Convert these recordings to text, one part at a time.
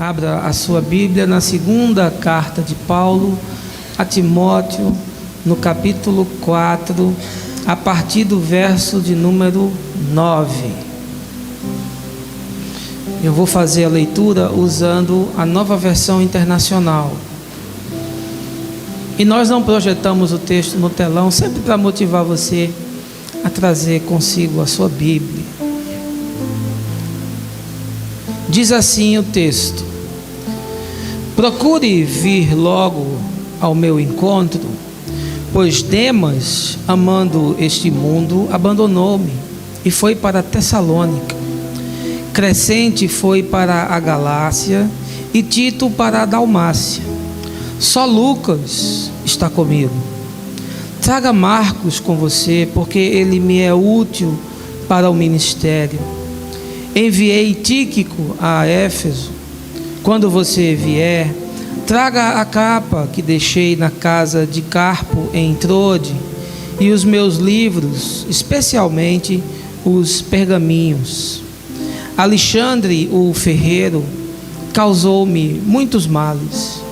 Abra a sua Bíblia na segunda carta de Paulo a Timóteo, no capítulo 4, a partir do verso de número 9. Eu vou fazer a leitura usando a Nova Versão Internacional. E nós não projetamos o texto no telão, sempre para motivar você a trazer consigo a sua Bíblia. Diz assim o texto: procure vir logo ao meu encontro, pois Demas, amando este mundo, abandonou-me e foi para Tessalônica. Crescente foi para a Galácia e Tito para a Dalmácia. Só Lucas está comigo. Traga Marcos com você, porque ele me é útil para o ministério. Enviei Tíquico a Éfeso. Quando você vier, traga a capa que deixei na casa de Carpo em Trode e os meus livros, especialmente os pergaminhos. Alexandre, o ferreiro, causou-me muitos males.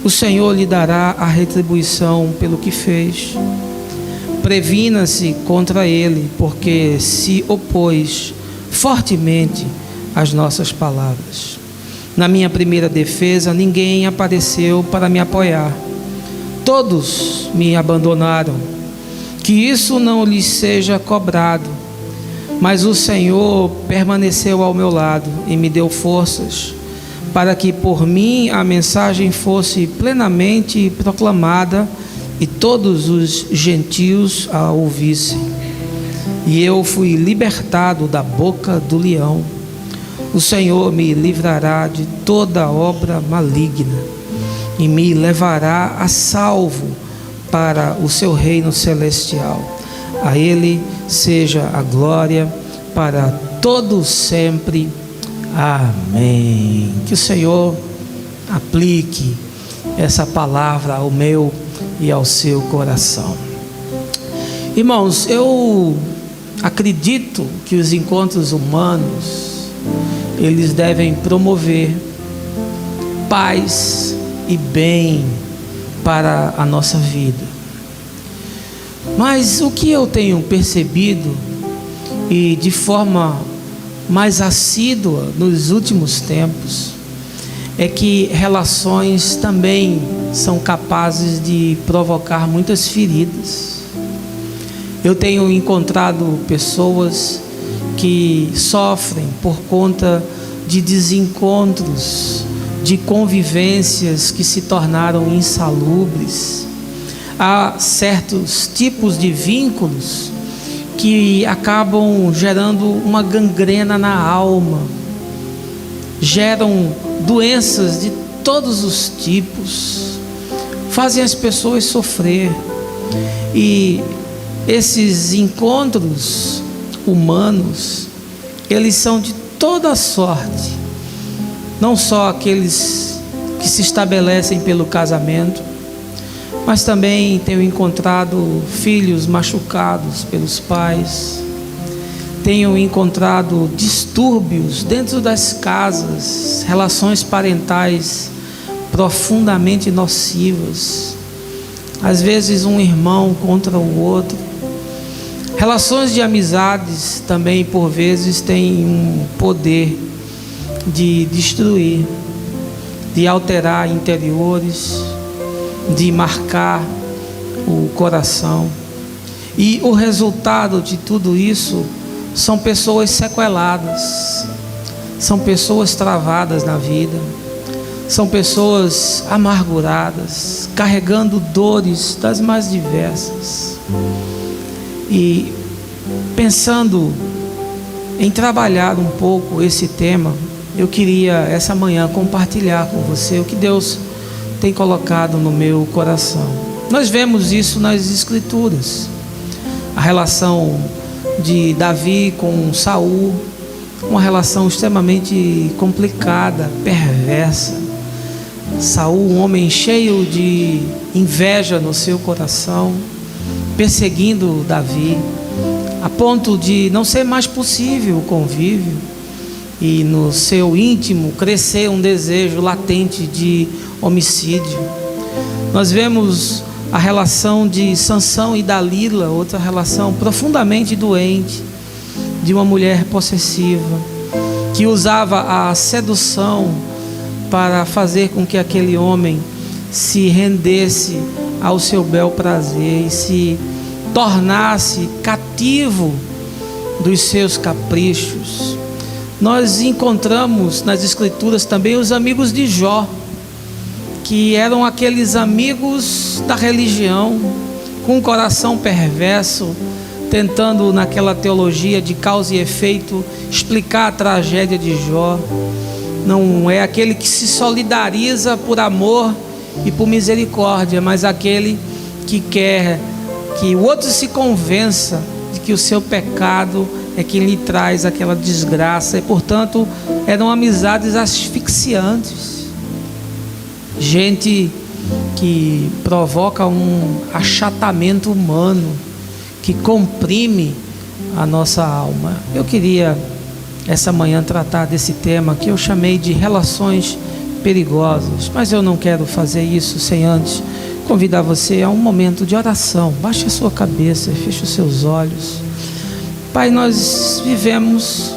O Senhor lhe dará a retribuição pelo que fez. Previna-se contra ele, porque se opôs fortemente às nossas palavras. Na minha primeira defesa, ninguém apareceu para me apoiar. Todos me abandonaram. Que isso não lhes seja cobrado. Mas o Senhor permaneceu ao meu lado e me deu forças, para que por mim a mensagem fosse plenamente proclamada e todos os gentios a ouvissem. E eu fui libertado da boca do leão. O Senhor me livrará de toda obra maligna e me levará a salvo para o seu reino celestial. A Ele seja a glória para todos sempre. Amém. Que o Senhor aplique essa palavra ao meu e ao seu coração. Irmãos, eu acredito que os encontros humanos, eles devem promover paz e bem para a nossa vida. Mas o que eu tenho percebido, e de forma mais assídua nos últimos tempos, é que relações também são capazes de provocar muitas feridas. Eu tenho encontrado pessoas que sofrem por conta de desencontros, de convivências que se tornaram insalubres. Há certos tipos de vínculos que acabam gerando uma gangrena na alma, geram doenças de todos os tipos, fazem as pessoas sofrer. E esses encontros humanos, eles são de toda sorte, não só aqueles que se estabelecem pelo casamento, mas também tenho encontrado filhos machucados pelos pais, tenho encontrado distúrbios dentro das casas, relações parentais profundamente nocivas, às vezes um irmão contra o outro. Relações de amizades também, por vezes, têm um poder de destruir, de alterar interiores, de marcar o coração. E o resultado de tudo isso são pessoas sequeladas, são pessoas travadas na vida, são pessoas amarguradas, carregando dores das mais diversas. E pensando em trabalhar um pouco esse tema, eu queria essa manhã compartilhar com você o que Deus tem colocado no meu coração. Nós vemos isso nas Escrituras. A relação de Davi com Saul, uma relação extremamente complicada, perversa. Saul, um homem cheio de inveja no seu coração, perseguindo Davi, a ponto de não ser mais possível o convívio. e no seu íntimo crescer um desejo latente de homicídio. Nós vemos a relação de Sansão e Dalila, outra relação profundamente doente, de uma mulher possessiva, que usava a sedução para fazer com que aquele homem se rendesse ao seu bel prazer e se tornasse cativo dos seus caprichos. Nós encontramos nas Escrituras também os amigos de Jó, que eram aqueles amigos da religião, com um coração perverso, tentando naquela teologia de causa e efeito explicar a tragédia de Jó. Não é aquele que se solidariza por amor e por misericórdia, mas aquele que quer que o outro se convença de que o seu pecado é que lhe traz aquela desgraça, e portanto eram amizades asfixiantes, gente que provoca um achatamento humano, que comprime a nossa alma. Eu queria essa manhã tratar desse tema que eu chamei de relações perigosas, mas eu não quero fazer isso sem antes convidar você a um momento de oração. Baixe a sua cabeça, feche os seus olhos. Pai, nós vivemos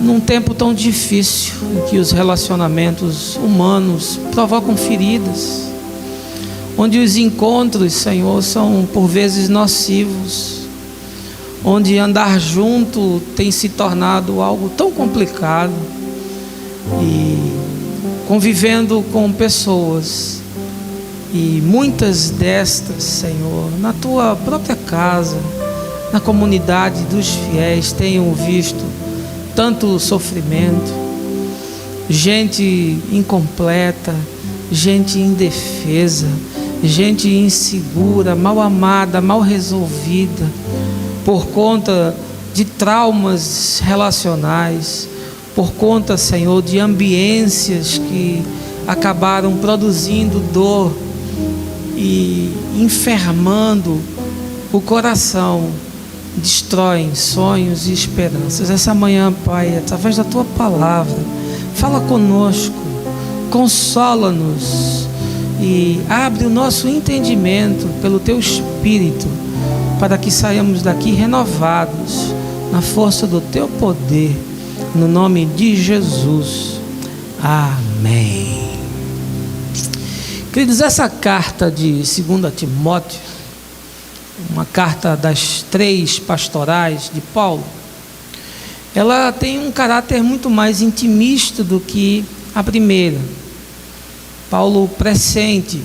num tempo tão difícil em que os relacionamentos humanos provocam feridas, onde os encontros, Senhor, são por vezes nocivos, onde andar junto tem se tornado algo tão complicado, e convivendo com pessoas, e muitas destas, Senhor, na tua própria casa, na comunidade dos fiéis, tenham visto tanto sofrimento, gente incompleta, gente indefesa, gente insegura, mal amada, mal resolvida, por conta de traumas relacionais, por conta, Senhor, de ambiências que acabaram produzindo dor e enfermando o coração, destroem sonhos e esperanças. Essa manhã, Pai, através da tua palavra, fala conosco, consola-nos e abre o nosso entendimento pelo teu Espírito, para que saiamos daqui renovados na força do teu poder, no nome de Jesus. Amém. Queridos, essa carta de 2 Timóteo, uma carta das 3 pastorais de Paulo, ela tem um caráter muito mais intimista do que a primeira. Paulo pressente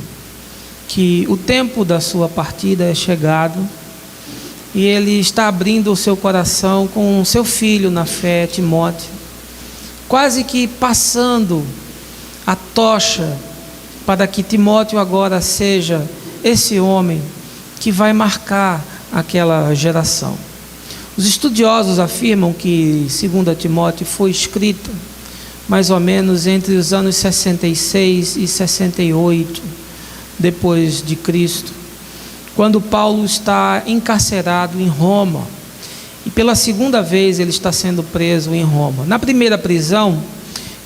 que o tempo da sua partida é chegado, e ele está abrindo o seu coração com o seu filho na fé, Timóteo, quase que passando a tocha para que Timóteo agora seja esse homem que vai marcar aquela geração. Os estudiosos afirmam que 2 Timóteo foi escrita mais ou menos entre os anos 66 e 68 depois de Cristo, quando Paulo está encarcerado em Roma, e pela segunda vez ele está sendo preso em Roma. Na primeira prisão,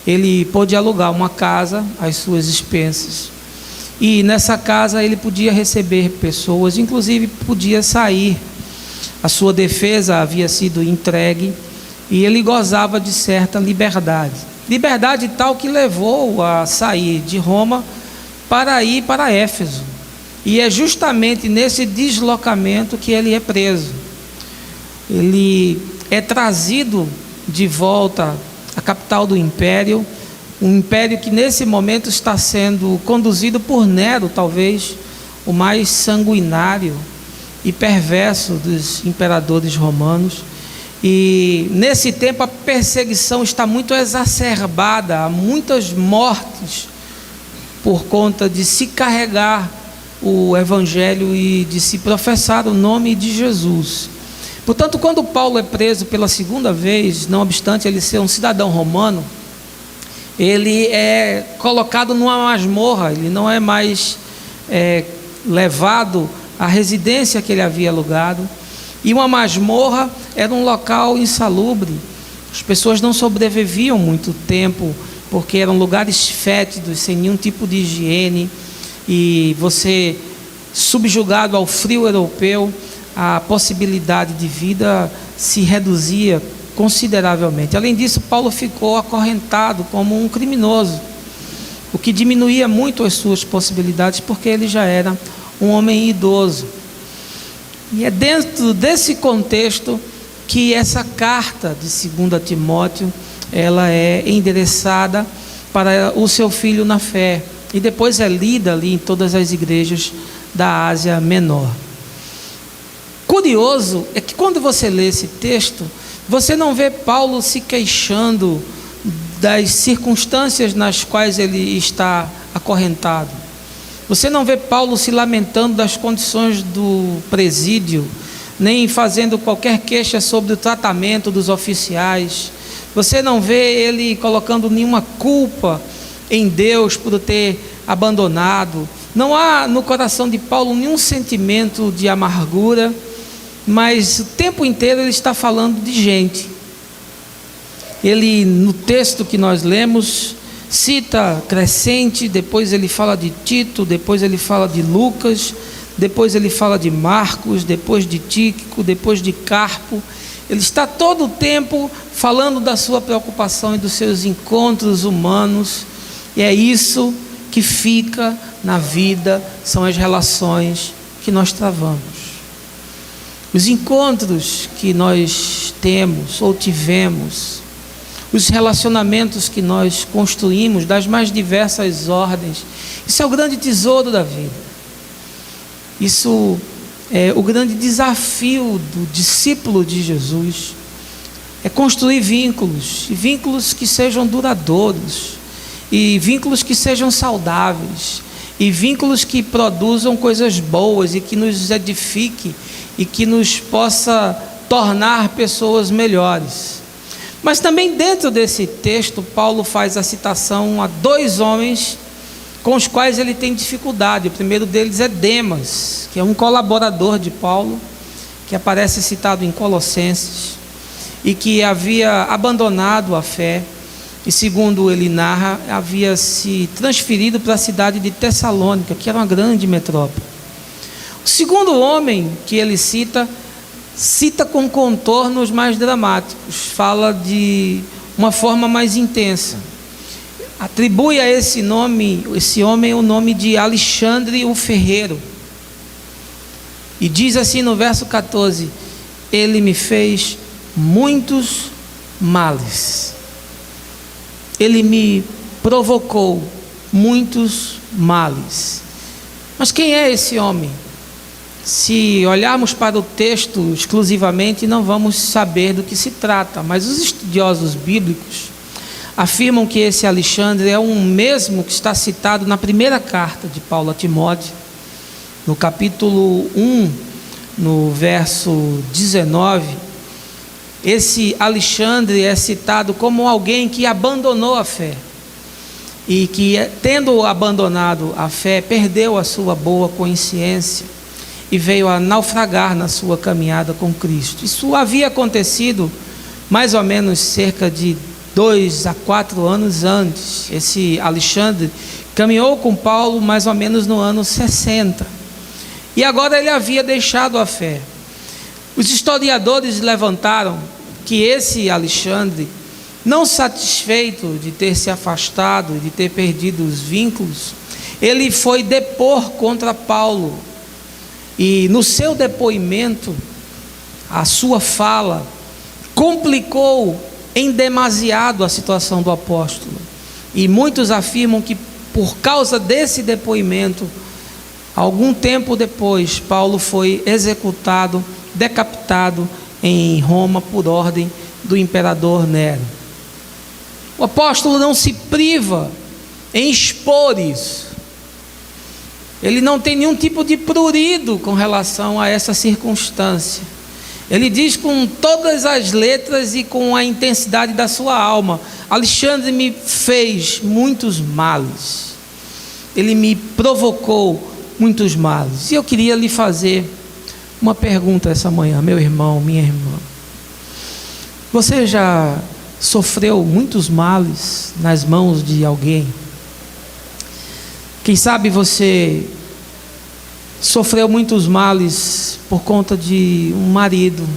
ele pôde alugar uma casa às suas expensas, e nessa casa ele podia receber pessoas, inclusive podia sair. A sua defesa havia sido entregue e ele gozava de certa liberdade tal que levou a sair de Roma para ir para Éfeso, e é justamente nesse deslocamento que ele é preso. Ele é trazido de volta à capital do império, um império que nesse momento está sendo conduzido por Nero, talvez o mais sanguinário e perverso dos imperadores romanos. E nesse tempo a perseguição está muito exacerbada, há muitas mortes por conta de se carregar o evangelho e de se professar o nome de Jesus. Portanto, quando Paulo é preso pela segunda vez, não obstante ele ser um cidadão romano, ele é colocado numa masmorra, ele não é mais levado à residência que ele havia alugado. E uma masmorra era um local insalubre, As pessoas não sobreviviam muito tempo, porque eram lugares fétidos, sem nenhum tipo de higiene, e você, subjugado ao frio europeu, a possibilidade de vida se reduzia consideravelmente. Além disso, Paulo ficou acorrentado como um criminoso, o que diminuía muito as suas possibilidades, porque ele já era um homem idoso. E é dentro desse contexto que essa carta de 2 Timóteo, ela é endereçada para o seu filho na fé, e depois é lida ali em todas as igrejas da Ásia Menor. Curioso é que quando você lê esse texto, você não vê Paulo se queixando das circunstâncias nas quais ele está acorrentado. Você não vê Paulo se lamentando das condições do presídio, nem fazendo qualquer queixa sobre o tratamento dos oficiais. Você não vê ele colocando nenhuma culpa em Deus por o ter abandonado. Não há no coração de Paulo nenhum sentimento de amargura, mas o tempo inteiro ele está falando de gente. Ele, no texto que nós lemos, cita Crescente, depois ele fala de Tito, depois ele fala de Lucas, depois ele fala de Marcos, depois de Tíquico, depois de Carpo. Ele está todo o tempo falando da sua preocupação e dos seus encontros humanos, e é isso que fica na vida, são as relações que nós travamos. Os encontros que nós temos ou tivemos, os relacionamentos que nós construímos das mais diversas ordens, isso é o grande tesouro da vida. Isso é o grande desafio do discípulo de Jesus, é construir vínculos, e vínculos que sejam duradouros, e vínculos que sejam saudáveis, e vínculos que produzam coisas boas e que nos edifique e que nos possa tornar pessoas melhores. Mas também dentro desse texto, Paulo faz a citação a 2 homens com os quais ele tem dificuldade. O primeiro deles é Demas, que é um colaborador de Paulo, que aparece citado em Colossenses, e que havia abandonado a fé, e segundo ele narra, havia se transferido para a cidade de Tessalônica, que era uma grande metrópole. O segundo homem que ele cita com contornos mais dramáticos, fala de uma forma mais intensa. Atribui a esse homem o nome de Alexandre o Ferreiro. E diz assim no verso 14: ele me fez muitos males. Ele me provocou muitos males. Mas quem é esse homem? Se olharmos para o texto exclusivamente, não vamos saber do que se trata, mas os estudiosos bíblicos afirmam que esse Alexandre é o mesmo que está citado na primeira carta de Paulo a Timóteo, no capítulo 1, no verso 19. Esse Alexandre é citado como alguém que abandonou a fé, e que, tendo abandonado a fé, perdeu a sua boa consciência e veio a naufragar na sua caminhada com Cristo. Isso havia acontecido mais ou menos cerca de 2 a 4 anos antes. Esse Alexandre caminhou com Paulo mais ou menos no ano 60, e agora ele havia deixado a fé. Os historiadores levantaram que esse Alexandre, não satisfeito de ter se afastado, de ter perdido os vínculos, ele foi depor contra Paulo. E no seu depoimento, a sua fala complicou em demasiado a situação do apóstolo. E muitos afirmam que por causa desse depoimento, algum tempo depois, Paulo foi executado, decapitado em Roma por ordem do imperador Nero. O apóstolo não se priva em expor isso. Ele não tem nenhum tipo de prurido com relação a essa circunstância. Ele diz com todas as letras e com a intensidade da sua alma: Alexandre me fez muitos males, ele me provocou muitos males. E eu queria lhe fazer uma pergunta essa manhã, meu irmão, minha irmã. Você já sofreu muitos males nas mãos de alguém. Quem sabe você sofreu muitos males por conta de um marido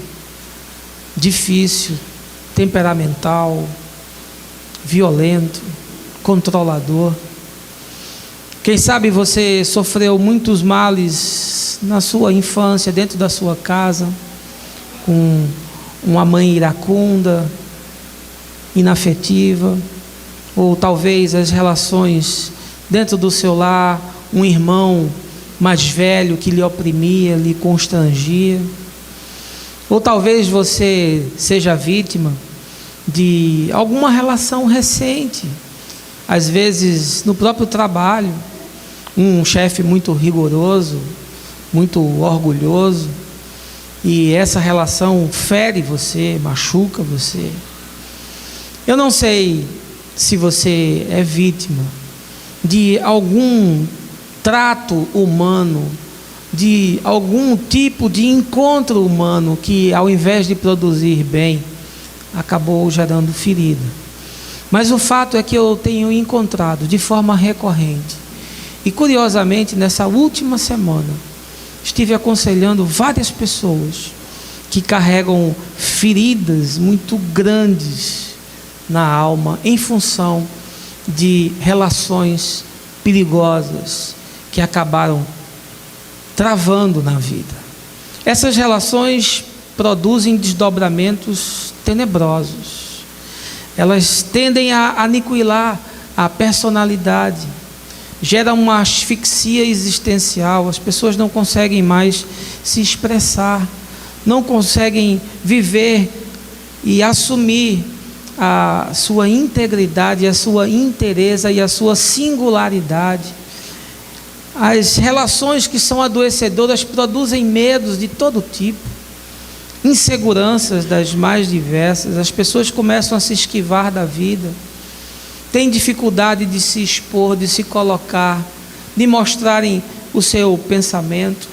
difícil, temperamental, violento, controlador. Quem sabe você sofreu muitos males na sua infância, dentro da sua casa, com uma mãe iracunda, inafetiva, ou talvez as relações dentro do seu lar, um irmão mais velho que lhe oprimia, lhe constrangia. Ou talvez você seja vítima de alguma relação recente, às vezes no próprio trabalho, um chefe muito rigoroso, muito orgulhoso, e essa relação fere você, machuca você. Eu não sei se você é vítima de algum trato humano, de algum tipo de encontro humano que, ao invés de produzir bem, acabou gerando ferida. Mas o fato é que eu tenho encontrado de forma recorrente, e curiosamente nessa última semana estive aconselhando várias pessoas que carregam feridas muito grandes na alma em função de relações perigosas que acabaram travando na vida. Essas relações produzem desdobramentos tenebrosos. Elas tendem a aniquilar a personalidade, geram uma asfixia existencial. As pessoas não conseguem mais se expressar, não conseguem viver e assumir a sua integridade, a sua inteireza e a sua singularidade. As relações que são adoecedoras produzem medos de todo tipo, inseguranças das mais diversas. As pessoas começam a se esquivar da vida, têm dificuldade de se expor, de se colocar, de mostrarem o seu pensamento.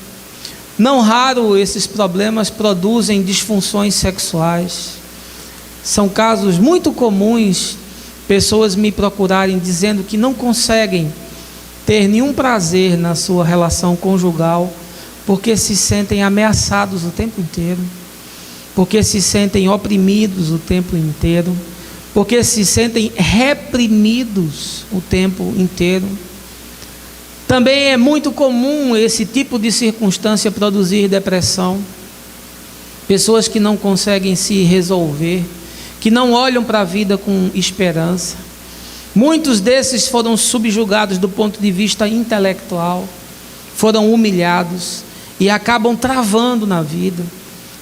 Não raro esses problemas produzem disfunções sexuais. São casos muito comuns, pessoas me procurarem dizendo que não conseguem ter nenhum prazer na sua relação conjugal, porque se sentem ameaçados o tempo inteiro, porque se sentem oprimidos o tempo inteiro, porque se sentem reprimidos o tempo inteiro. Também é muito comum esse tipo de circunstância produzir depressão. Pessoas que não conseguem se resolver, que não olham para a vida com esperança. Muitos desses foram subjugados do ponto de vista intelectual, foram humilhados e acabam travando na vida.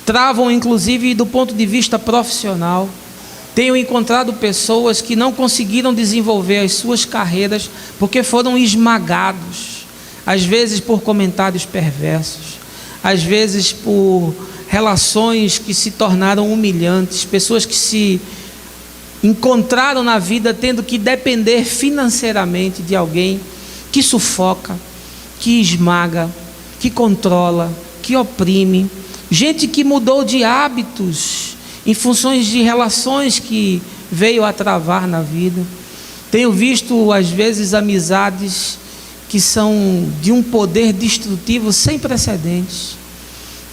Travam inclusive do ponto de vista profissional. Tenho encontrado pessoas que não conseguiram desenvolver as suas carreiras porque foram esmagados, às vezes por comentários perversos, às vezes por relações que se tornaram humilhantes, pessoas que se encontraram na vida tendo que depender financeiramente de alguém que sufoca, que esmaga, que controla, que oprime. Gente que mudou de hábitos em funções de relações que veio a travar na vida. Tenho visto às vezes amizades que são de um poder destrutivo sem precedentes.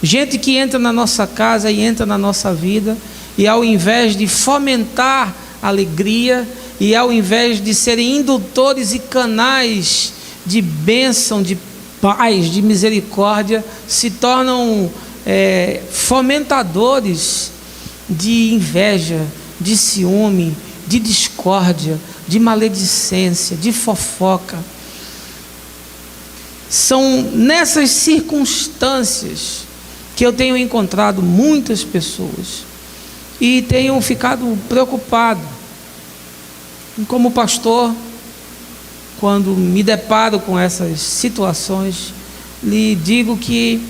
Gente que entra na nossa casa e entra na nossa vida, e ao invés de fomentar alegria, e ao invés de serem indutores e canais de bênção, de paz, de misericórdia, se tornam fomentadores de inveja, de ciúme, de discórdia, de maledicência, de fofoca. São nessas circunstâncias que eu tenho encontrado muitas pessoas e tenho ficado preocupado. Como pastor, quando me deparo com essas situações, lhe digo que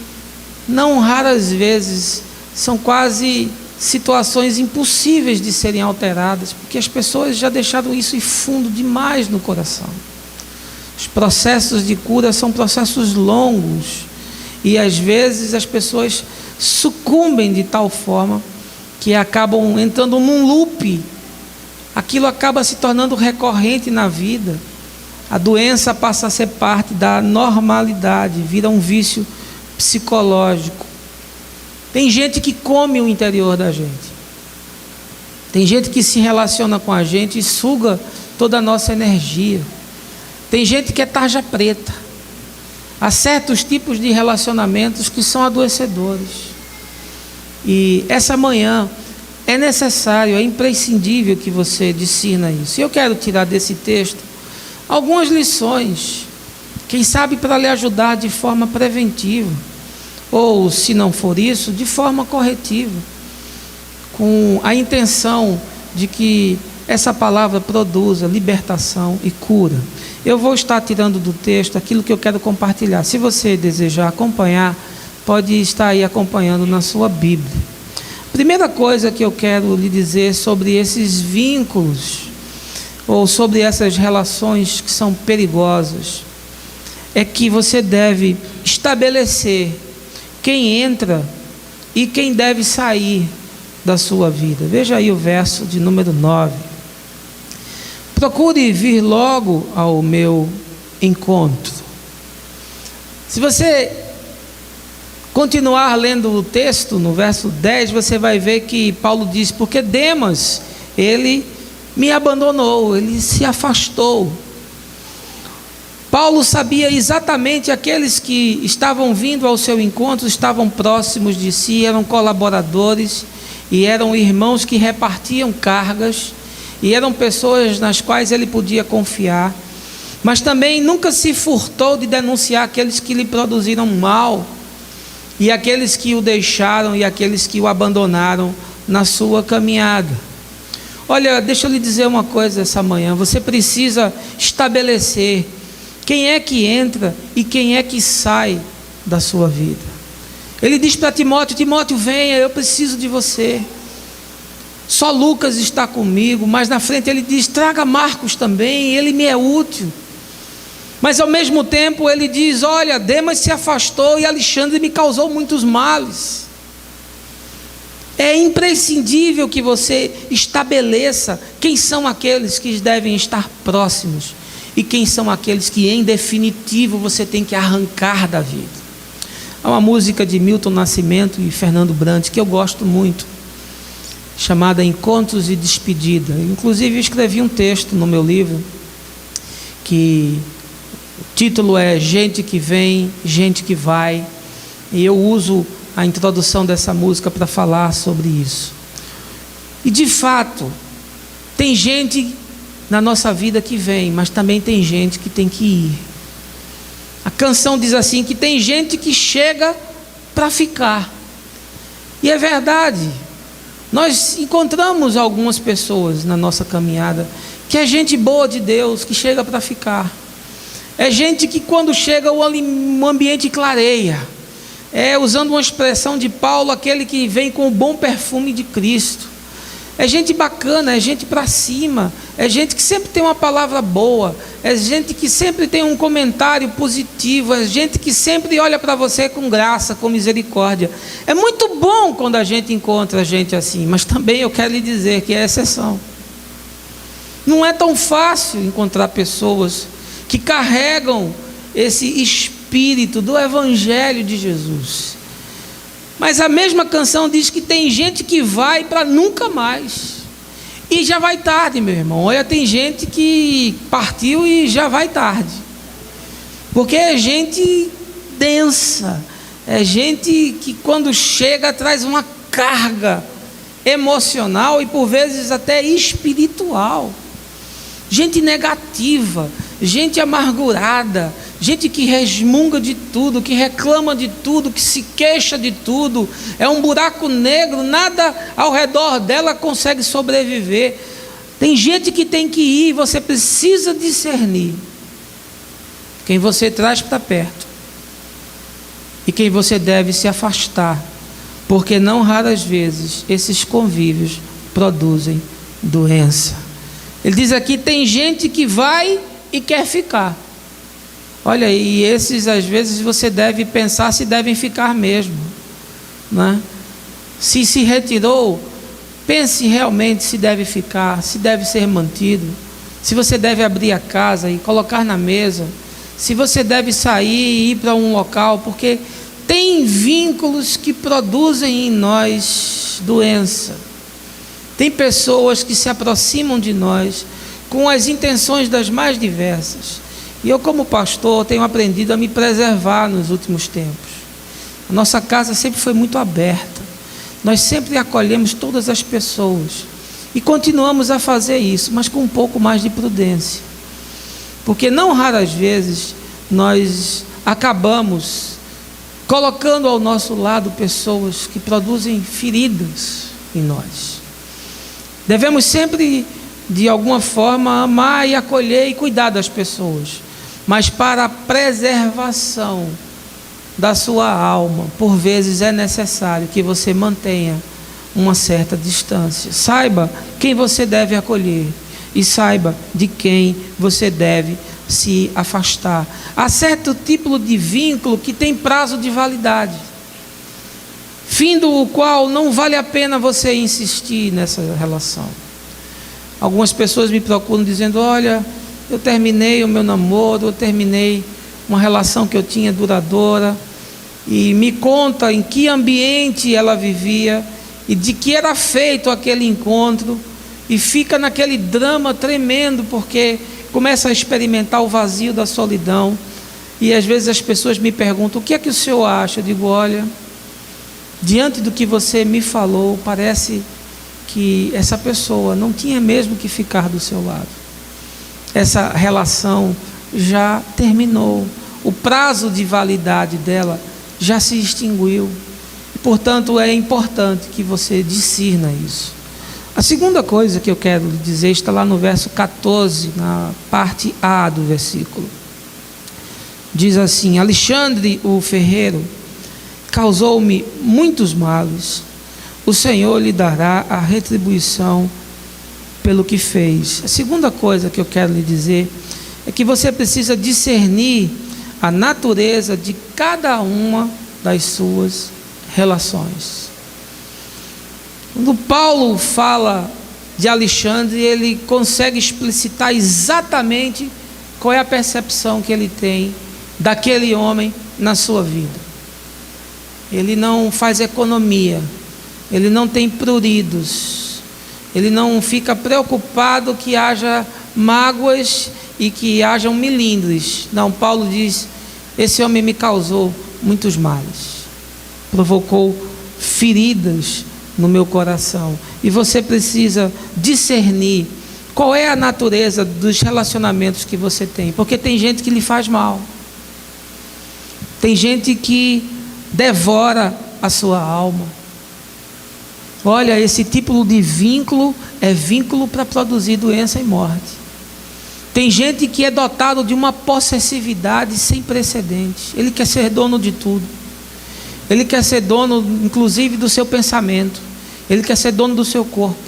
não raras vezes são quase situações impossíveis de serem alteradas, porque as pessoas já deixaram isso ir fundo demais no coração. Os processos de cura são processos longos, e às vezes as pessoas sucumbem de tal forma que acabam entrando num loop aquilo acaba se tornando recorrente na vida. A doença passa a ser parte da normalidade, vira um vício psicológico. Tem gente que come o interior da gente. Tem gente que se relaciona com a gente e suga toda a nossa energia. Tem gente que é tarja preta. Há certos tipos de relacionamentos que são adoecedores. E essa manhã é necessário, é imprescindível que você discirna isso. E eu quero tirar desse texto algumas lições, quem sabe para lhe ajudar de forma preventiva, ou se não for isso, de forma corretiva, com a intenção de que essa palavra produza libertação e cura. Eu vou estar tirando do texto aquilo que eu quero compartilhar. Se você desejar acompanhar, pode estar aí acompanhando na sua Bíblia. Primeira coisa que eu quero lhe dizer sobre esses vínculos, ou sobre essas relações que são perigosas, é que você deve estabelecer quem entra e quem deve sair da sua vida. Veja aí o verso de número 9. Procure vir logo ao meu encontro. Se você continuar lendo o texto, no verso 10, você vai ver que Paulo diz: porque Demas, ele me abandonou, ele se afastou. Paulo sabia exatamente aqueles que estavam vindo ao seu encontro, estavam próximos de si, eram colaboradores e eram irmãos que repartiam cargas e eram pessoas nas quais ele podia confiar, mas também nunca se furtou de denunciar aqueles que lhe produziram mal e aqueles que o deixaram e aqueles que o abandonaram na sua caminhada. Olha, deixa eu lhe dizer uma coisa essa manhã. Você precisa estabelecer quem é que entra e quem é que sai da sua vida. Ele diz para Timóteo: Timóteo, venha, eu preciso de você. Só Lucas está comigo. Mas na frente ele diz: traga Marcos também, ele me é útil. Mas ao mesmo tempo ele diz: olha, Demas se afastou e Alexandre me causou muitos males. É imprescindível que você estabeleça quem são aqueles que devem estar próximos e quem são aqueles que em definitivo você tem que arrancar da vida. Há uma música de Milton Nascimento e Fernando Brant que eu gosto muito, chamada Encontros e Despedida. Inclusive eu escrevi um texto no meu livro que o título é Gente que Vem, Gente que Vai, e eu uso a introdução dessa música para falar sobre isso. E de fato, tem gente na nossa vida que vem, mas também tem gente que tem que ir. A canção diz assim, que tem gente que chega para ficar. E é verdade. Nós encontramos algumas pessoas na nossa caminhada que é gente boa de Deus, que chega para ficar. É gente que quando chega o ambiente clareia. Usando uma expressão de Paulo, aquele que vem com o bom perfume de Cristo. É gente bacana, é gente para cima, é gente que sempre tem uma palavra boa, é gente que sempre tem um comentário positivo, é gente que sempre olha para você com graça, com misericórdia. É muito bom quando a gente encontra gente assim, mas também eu quero lhe dizer que é exceção. Não é tão fácil encontrar pessoas que carregam esse espírito do Evangelho de Jesus. Mas a mesma canção diz que tem gente que vai para nunca mais. E já vai tarde, meu irmão. Olha, tem gente que partiu e já vai tarde. Porque é gente densa. É gente que quando chega traz uma carga emocional e por vezes até espiritual. Gente negativa, gente amargurada, gente que resmunga de tudo, que reclama de tudo, que se queixa de tudo. É um buraco negro, nada ao redor dela consegue sobreviver. Tem gente que tem que ir, você precisa discernir quem você traz para perto e quem você deve se afastar, porque não raras vezes esses convívios produzem doença. Ele diz aqui, tem gente que vai e quer ficar. Olha, e esses às vezes você deve pensar se devem ficar mesmo, né? Se retirou, pense realmente se deve ficar, se deve ser mantido, se você deve abrir a casa e colocar na mesa, se você deve sair e ir para um local, porque tem vínculos que produzem em nós doença. Tem pessoas que se aproximam de nós com as intenções das mais diversas. E eu, como pastor, tenho aprendido a me preservar nos últimos tempos. A nossa casa sempre foi muito aberta. Nós sempre acolhemos todas as pessoas. E continuamos a fazer isso, mas com um pouco mais de prudência. Porque não raras vezes nós acabamos colocando ao nosso lado pessoas que produzem feridas em nós. Devemos sempre, de alguma forma, amar e acolher e cuidar das pessoas, mas para a preservação da sua alma, por vezes é necessário que você mantenha uma certa distância. Saiba quem você deve acolher e saiba de quem você deve se afastar. Há certo tipo de vínculo que tem prazo de validade, fim do qual não vale a pena você insistir nessa relação. Algumas pessoas me procuram dizendo: olha, eu terminei o meu namoro, eu terminei uma relação que eu tinha duradoura, e me conta em que ambiente ela vivia e de que era feito aquele encontro, e fica naquele drama tremendo, porque começa a experimentar o vazio da solidão. E às vezes as pessoas me perguntam: o que é que o senhor acha? Eu digo: olha, diante do que você me falou, parece que essa pessoa não tinha mesmo que ficar do seu lado. Essa relação já terminou, o prazo de validade dela já se extinguiu, e, portanto, é importante que você discirna isso. A segunda coisa que eu quero lhe dizer está lá no verso 14, na parte A do versículo. Diz assim: Alexandre o ferreiro causou-me muitos males, o Senhor lhe dará a retribuição pelo que fez. A segunda coisa que eu quero lhe dizer é que você precisa discernir a natureza de cada uma das suas relações. Quando Paulo fala de Alexandre, ele consegue explicitar exatamente qual é a percepção que ele tem daquele homem na sua vida. Ele não faz economia, ele não tem pruridos, ele não fica preocupado que haja mágoas e que hajam milindres. Não, Paulo diz: esse homem me causou muitos males, provocou feridas no meu coração. E você precisa discernir qual é a natureza dos relacionamentos que você tem, porque tem gente que lhe faz mal, tem gente que devora a sua alma. Olha, esse tipo de vínculo é vínculo para produzir doença e morte. Tem gente que é dotado de uma possessividade sem precedentes. Ele quer ser dono de tudo. Ele quer ser dono, inclusive, do seu pensamento. Ele quer ser dono do seu corpo.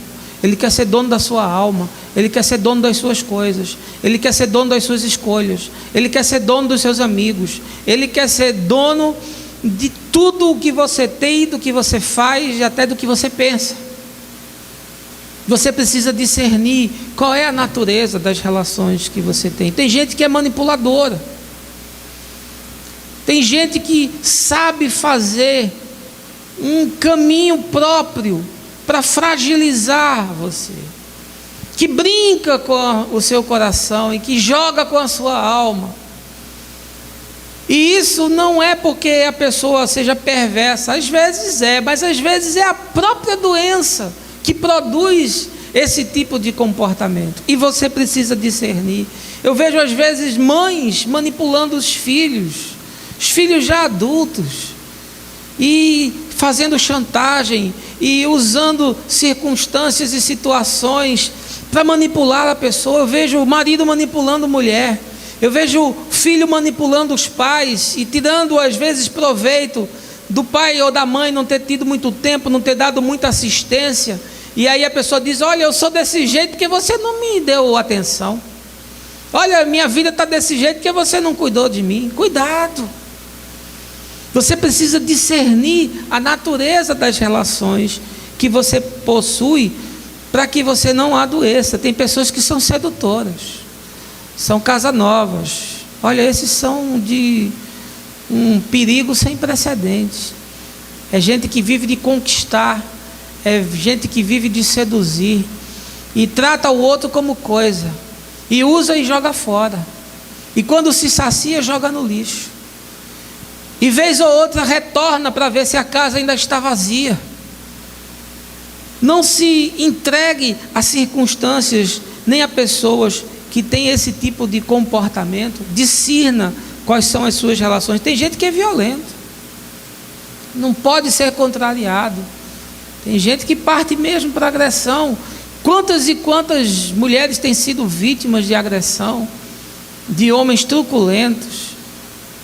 Ele quer ser dono da sua alma. Ele quer ser dono das suas coisas. Ele quer ser dono das suas escolhas. Ele quer ser dono dos seus amigos. Ele quer ser dono de tudo o que você tem, do que você faz e até do que você pensa. Você precisa discernir qual é a natureza das relações que você tem. Tem gente que é manipuladora. Tem gente que sabe fazer um caminho próprio para fragilizar você, que brinca com o seu coração e que joga com a sua alma. E isso não é porque a pessoa seja perversa, às vezes é, mas às vezes é a própria doença que produz esse tipo de comportamento. E você precisa discernir. Eu vejo às vezes mães manipulando os filhos já adultos, e fazendo chantagem, e usando circunstâncias e situações para manipular a pessoa. Eu vejo o marido manipulando a mulher. Eu vejo o filho manipulando os pais e tirando às vezes proveito do pai ou da mãe não ter tido muito tempo, não ter dado muita assistência. E aí a pessoa diz: olha, eu sou desse jeito porque você não me deu atenção. Olha, minha vida está desse jeito porque você não cuidou de mim. Cuidado. Você precisa discernir a natureza das relações que você possui para que você não adoeça. Tem pessoas que são sedutoras, são casanovas. Olha, esses são de um perigo sem precedentes. É gente que vive de conquistar, é gente que vive de seduzir e trata o outro como coisa, e usa e joga fora, e quando se sacia, joga no lixo, e vez ou outra retorna para ver se a casa ainda está vazia. Não se entregue a circunstâncias nem a pessoas que têm esse tipo de comportamento. Discirna quais são as suas relações. Tem gente que é violenta, não pode ser contrariado. Tem gente que parte mesmo para agressão. Quantas e quantas mulheres têm sido vítimas de agressão de homens truculentos,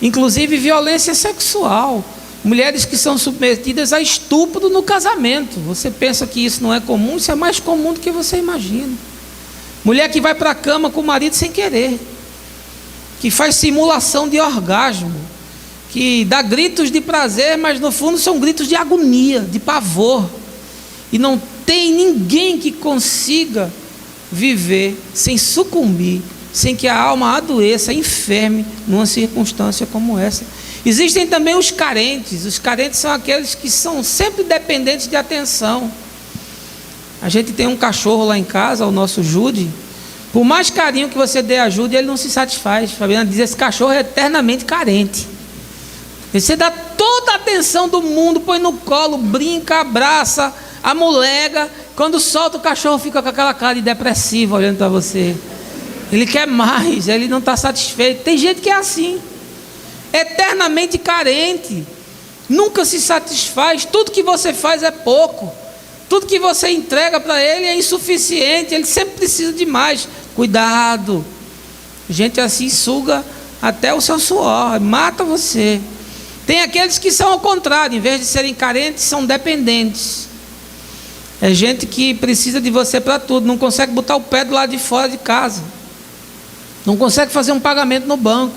inclusive violência sexual. Mulheres que são submetidas a estupro no casamento. Você pensa que isso não é comum? Isso é mais comum do que você imagina. Mulher que vai para a cama com o marido sem querer, que faz simulação de orgasmo, que dá gritos de prazer, mas no fundo são gritos de agonia, de pavor. E não tem ninguém que consiga viver sem sucumbir, sem que a alma adoeça, enferme numa circunstância como essa. Existem também os carentes. Os carentes são aqueles que são sempre dependentes de atenção. A gente tem um cachorro lá em casa, o nosso Jude. Por mais carinho que você dê a Jude, ele não se satisfaz. Fabiana diz: esse cachorro é eternamente carente. Você dá toda a atenção do mundo, põe no colo, brinca, abraça, amolega. Quando solta, o cachorro fica com aquela cara de depressivo olhando para você. Ele quer mais, ele não está satisfeito. Tem gente que é assim, eternamente carente, nunca se satisfaz. Tudo que você faz é pouco, tudo que você entrega para ele é insuficiente, ele sempre precisa de mais. Cuidado, gente assim suga até o seu suor, mata você. Tem aqueles que são ao contrário, em vez de serem carentes, são dependentes. É gente que precisa de você para tudo, não consegue botar o pé do lado de fora de casa, não consegue fazer um pagamento no banco,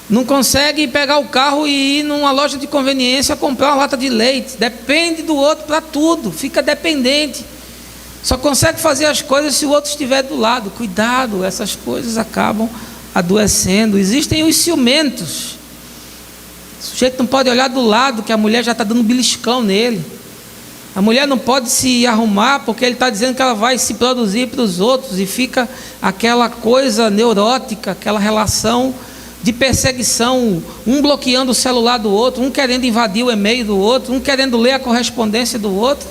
não consegue pegar o carro e ir numa loja de conveniência comprar uma lata de leite. Depende do outro para tudo, fica dependente. Só consegue fazer as coisas se o outro estiver do lado. Cuidado, essas coisas acabam adoecendo. Existem os ciumentos. O sujeito não pode olhar do lado, que a mulher já está dando beliscão nele. A mulher não pode se arrumar porque ele está dizendo que ela vai se produzir para os outros, e fica aquela coisa neurótica, aquela relação de perseguição, um bloqueando o celular do outro, um querendo invadir o e-mail do outro, um querendo ler a correspondência do outro.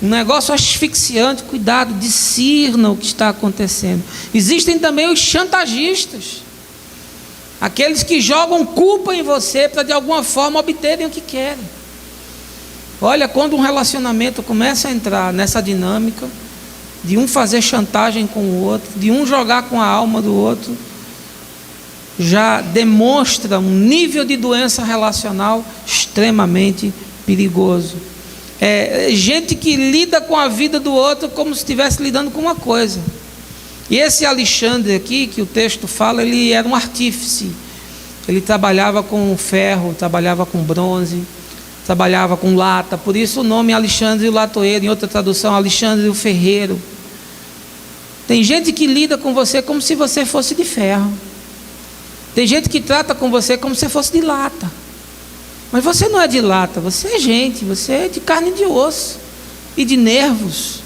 Um negócio asfixiante. Cuidado, discirna o que está acontecendo. Existem também os chantagistas, aqueles que jogam culpa em você para de alguma forma obterem o que querem. Olha, quando um relacionamento começa a entrar nessa dinâmica de um fazer chantagem com o outro, de um jogar com a alma do outro, já demonstra um nível de doença relacional extremamente perigoso. É gente que lida com a vida do outro como se estivesse lidando com uma coisa. E esse Alexandre aqui, que o texto fala, ele era um artífice. Ele trabalhava com ferro, trabalhava com bronze, trabalhava com lata. Por isso o nome Alexandre o Latoeiro, em outra tradução, Alexandre o Ferreiro. Tem gente que lida com você como se você fosse de ferro. Tem gente que trata com você como se fosse de lata. Mas você não é de lata, você é gente, você é de carne e de osso e de nervos.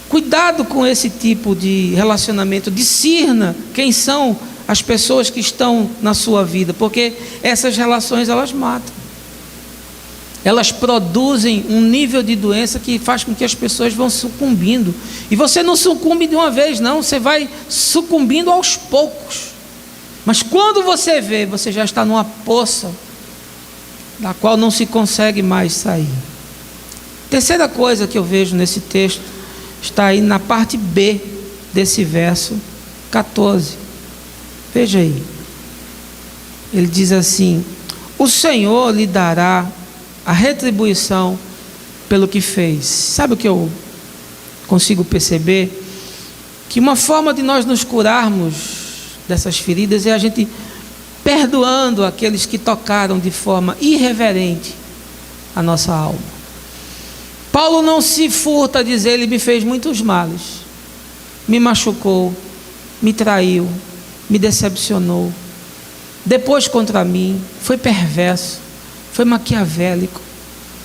Cuidado com esse tipo de relacionamento. Discirna quem são as pessoas que estão na sua vida, porque essas relações, elas matam. Elas produzem um nível de doença que faz com que as pessoas vão sucumbindo. E você não sucumbe de uma vez, não. Você vai sucumbindo aos poucos. Mas quando você vê, você já está numa poça da qual não se consegue mais sair. Terceira coisa que eu vejo nesse texto está aí na parte B desse verso 14. Veja aí. Ele diz assim: o Senhor lhe dará a retribuição pelo que fez. Sabe o que eu consigo perceber? Que uma forma de nós nos curarmos dessas feridas é a gente perdoando aqueles que tocaram de forma irreverente a nossa alma. Paulo não se furta a dizer: ele me fez muitos males, me machucou, me traiu, me decepcionou, depois contra mim, foi perverso, foi maquiavélico,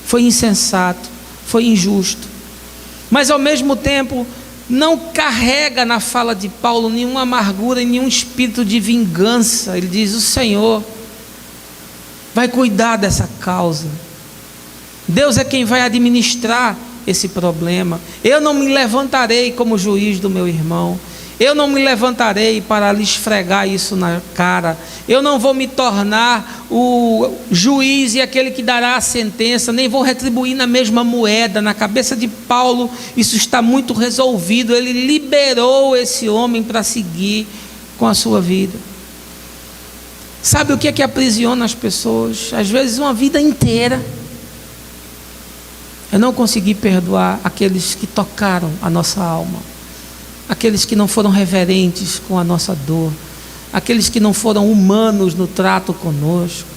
foi insensato, foi injusto. Mas ao mesmo tempo não carrega na fala de Paulo nenhuma amargura e nenhum espírito de vingança. Ele diz: o Senhor vai cuidar dessa causa, Deus é quem vai administrar esse problema. Eu não me levantarei como juiz do meu irmão, eu não me levantarei para lhe esfregar isso na cara, eu não vou me tornar o juiz e aquele que dará a sentença, nem vou retribuir na mesma moeda. Na cabeça de Paulo isso está muito resolvido. Ele liberou esse homem para seguir com a sua vida. Sabe o que é que aprisiona as pessoas? Às vezes uma vida inteira. Eu não consegui perdoar aqueles que tocaram a nossa alma, aqueles que não foram reverentes com a nossa dor, aqueles que não foram humanos no trato conosco.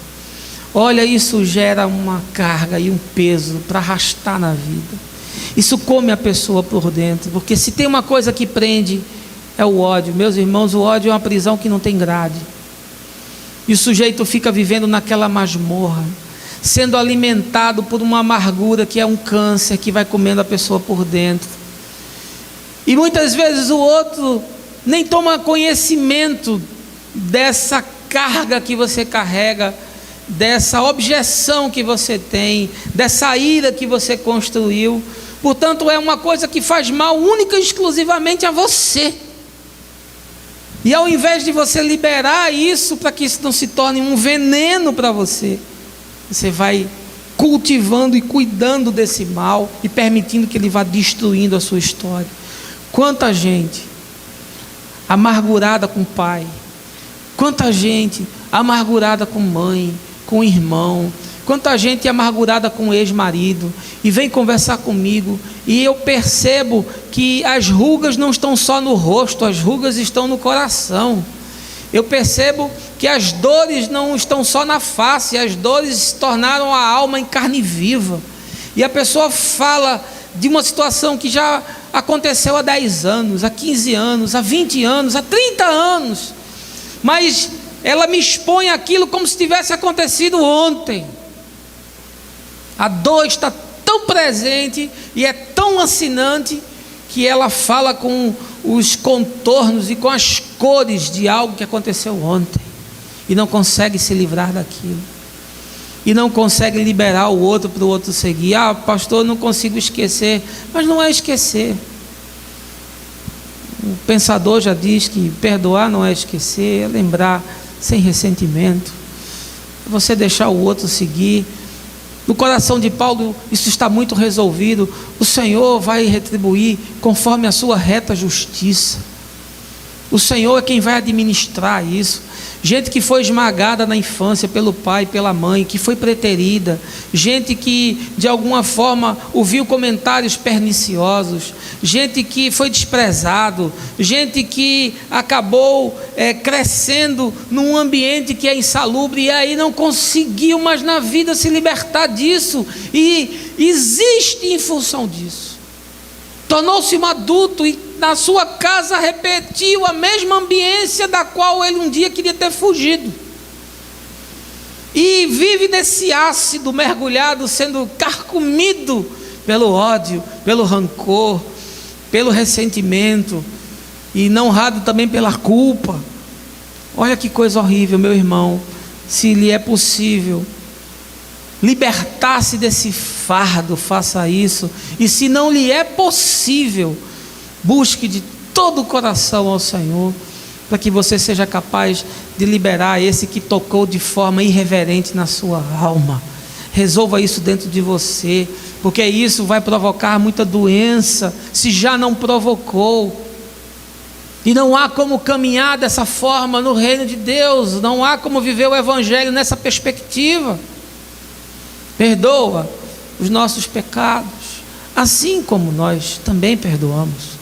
Olha, isso gera uma carga e um peso para arrastar na vida. Isso come a pessoa por dentro, porque se tem uma coisa que prende, é o ódio. Meus irmãos, o ódio é uma prisão que não tem grade, e o sujeito fica vivendo naquela masmorra, sendo alimentado por uma amargura que é um câncer que vai comendo a pessoa por dentro. E muitas vezes o outro nem toma conhecimento dessa carga que você carrega, dessa objeção que você tem, dessa ira que você construiu. Portanto, é uma coisa que faz mal única e exclusivamente a você. E ao invés de você liberar isso para que isso não se torne um veneno para você, você vai cultivando e cuidando desse mal e permitindo que ele vá destruindo a sua história. Quanta gente amargurada com o pai, quanta gente amargurada com mãe, com irmão, quanta gente amargurada com ex-marido, e vem conversar comigo, e eu percebo que as rugas não estão só no rosto, as rugas estão no coração. Eu percebo que as dores não estão só na face, as dores se tornaram a alma em carne viva. E a pessoa fala de uma situação que já aconteceu há 10 anos, há 15 anos, há 20 anos, há 30 anos. Mas ela me expõe aquilo como se tivesse acontecido ontem. A dor está tão presente e é tão lancinante que ela fala com os contornos e com as cores de algo que aconteceu ontem, e não consegue se livrar daquilo, e não consegue liberar o outro para o outro seguir. Ah, pastor, não consigo esquecer. Mas não é esquecer. O pensador já diz que perdoar não é esquecer, é lembrar sem ressentimento, é você deixar o outro seguir. No coração de Paulo isso está muito resolvido. O Senhor vai retribuir conforme a sua reta justiça. O Senhor é quem vai administrar isso. Gente que foi esmagada na infância pelo pai, pela mãe, que foi preterida, gente que de alguma forma ouviu comentários perniciosos, gente que foi desprezado, gente que acabou crescendo num ambiente que é insalubre, e aí não conseguiu mais na vida se libertar disso, e existe em função disso. Tornou-se um adulto e na sua casa repetiu a mesma ambiência da qual ele um dia queria ter fugido. E vive nesse ácido mergulhado, sendo carcomido pelo ódio, pelo rancor, pelo ressentimento, e não honrado também pela culpa. Olha que coisa horrível, meu irmão. Se lhe é possível libertar-se desse fardo, faça isso. E se não lhe é possível, busque de todo o coração ao Senhor, para que você seja capaz de liberar esse que tocou de forma irreverente na sua alma. Resolva isso dentro de você, porque isso vai provocar muita doença, se já não provocou. E não há como caminhar dessa forma no reino de Deus, não há como viver o Evangelho nessa perspectiva. Perdoa os nossos pecados, assim como nós também perdoamos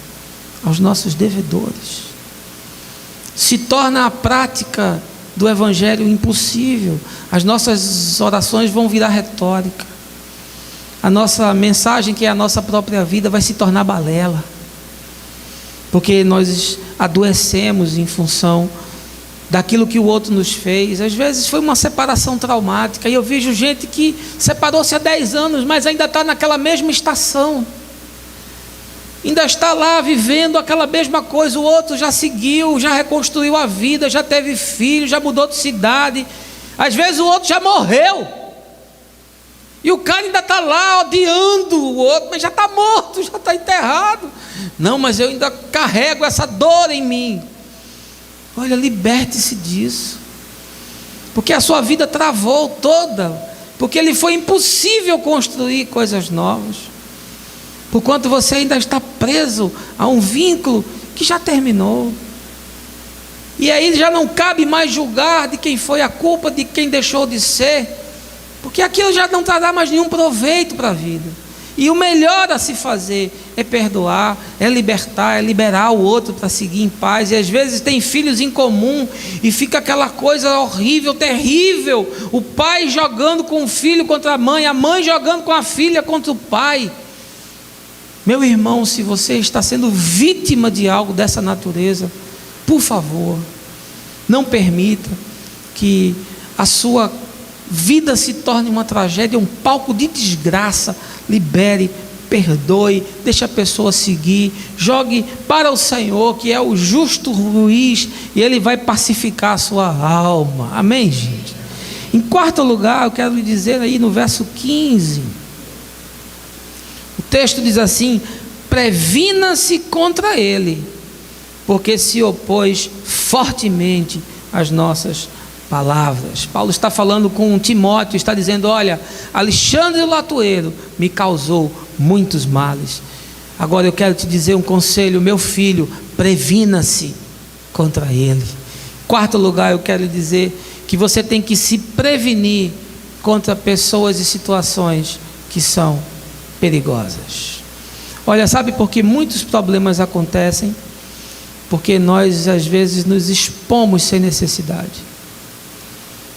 aos nossos devedores. Se torna a prática do Evangelho impossível, as nossas orações vão virar retórica. a nossa mensagem, que é a nossa própria vida, vai se tornar balela, porque nós adoecemos em função daquilo que o outro nos fez. Às vezes foi uma separação traumática, e eu vejo gente que separou-se há 10 anos, mas ainda está naquela mesma estação, ainda está lá vivendo aquela mesma coisa. O outro já seguiu, já reconstruiu a vida, já teve filho, já mudou de cidade, às vezes o outro já morreu, e o cara ainda está lá odiando o outro, mas já está morto, já está enterrado. Não, mas eu ainda carrego essa dor em mim. Olha, liberte-se disso, porque a sua vida travou toda, porque lhe foi impossível construir coisas novas, porquanto você ainda está preso a um vínculo que já terminou. E aí já não cabe mais julgar de quem foi a culpa, de quem deixou de ser, porque aquilo já não trará mais nenhum proveito para a vida. E o melhor a se fazer é perdoar, é libertar, é liberar o outro para seguir em paz. E às vezes tem filhos em comum e fica aquela coisa horrível, terrível, o pai jogando com o filho contra a mãe jogando com a filha contra o pai. Meu irmão, se você está sendo vítima de algo dessa natureza, por favor, não permita que a sua vida se torne uma tragédia, um palco de desgraça. Libere, perdoe, deixe a pessoa seguir, jogue para o Senhor, que é o justo juiz, e Ele vai pacificar a sua alma. Amém, gente? Em quarto lugar, eu quero lhe dizer aí no verso 15, o texto diz assim: previna-se contra ele, porque se opôs fortemente às nossas palavras. Paulo está falando com Timóteo, está dizendo: olha, Alexandre o Latueiro me causou muitos males. Agora eu quero te dizer um conselho, meu filho, previna-se contra ele. Em quarto lugar, eu quero lhe dizer que você tem que se prevenir contra pessoas e situações que são perigosas. Olha, sabe por que muitos problemas acontecem? Porque nós às vezes nos expomos sem necessidade.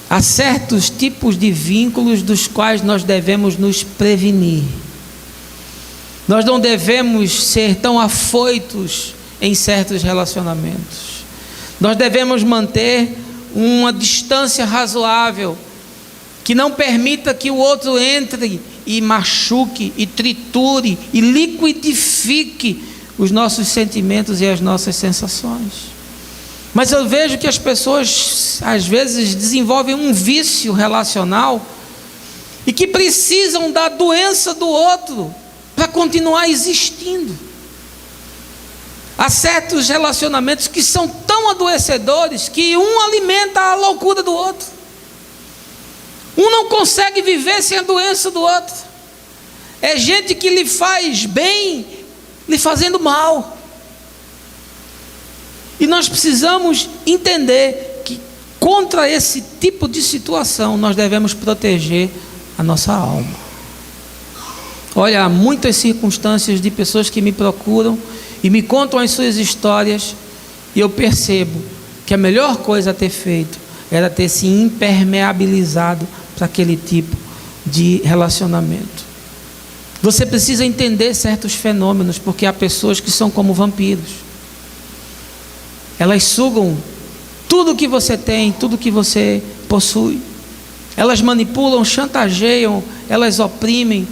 Há certos tipos de vínculos dos quais nós devemos nos prevenir. Nós não devemos ser tão afoitos em certos relacionamentos. Nós devemos manter uma distância razoável, que não permita que o outro entre e machuque, e triture, e liquidifique os nossos sentimentos e as nossas sensações. Mas eu vejo que as pessoas às vezes desenvolvem um vício relacional e que precisam da doença do outro para continuar existindo. Há certos relacionamentos que são tão adoecedores que um alimenta a loucura do outro. Um não consegue viver sem a doença do outro. É gente que lhe faz bem, lhe fazendo mal. E nós precisamos entender que contra esse tipo de situação nós devemos proteger a nossa alma. Olha, há muitas circunstâncias de pessoas que me procuram e me contam as suas histórias, e eu percebo que a melhor coisa a ter feito era ter se impermeabilizado para aquele tipo de relacionamento. Você precisa entender certos fenômenos, porque há pessoas que são como vampiros. Elas sugam tudo que você tem, tudo que você possui. Elas manipulam, chantageiam, elas oprimem.